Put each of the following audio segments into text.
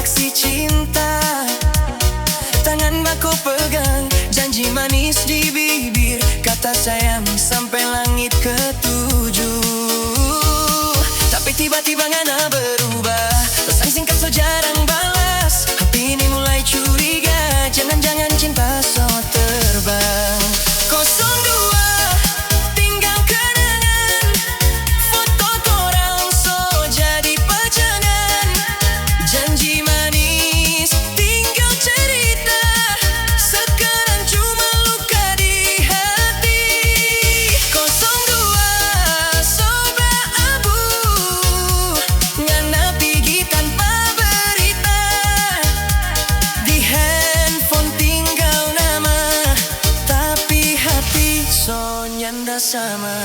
saksi cinta. Tangan aku pegang, janji manis di bibir, kata sayang sampai langit ketujuh. Tapi tiba-tiba ngana berubah, pesan singkat so jarang balas. Hati ini mulai curiga, jangan-jangan cinta so terbang. 02 tinggal kenangan, foto korang so jadi pajangan. Janji manis tinggal cerita, sekarang cuma luka di hati. 02 soba abu, ngana pergi tanpa berita. Di handphone tinggal nama, tapi hati so nyanda sama.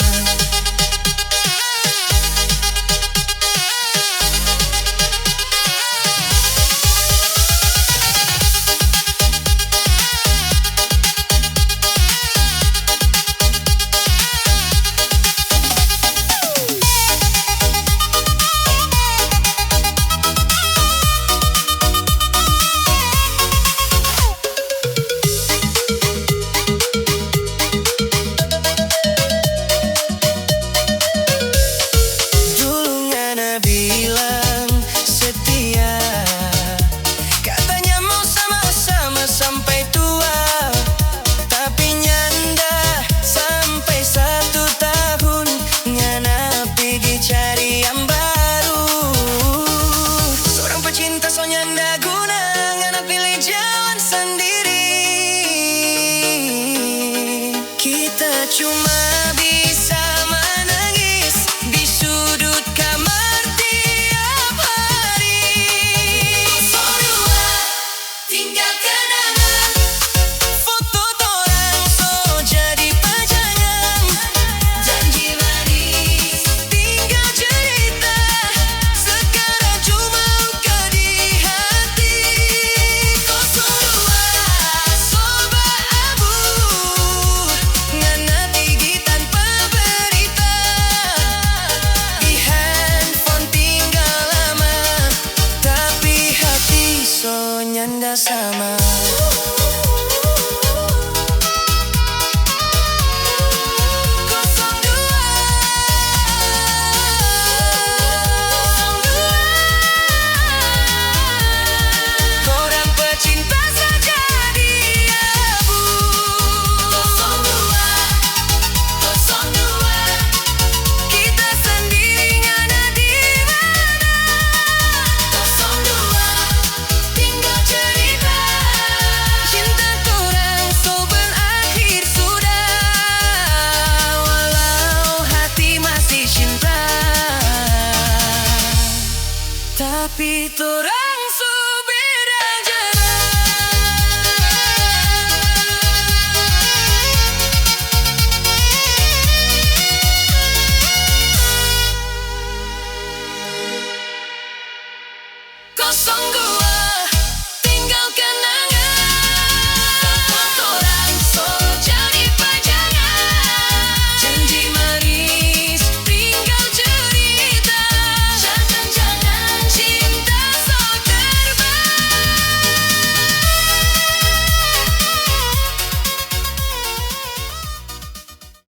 Kita cuma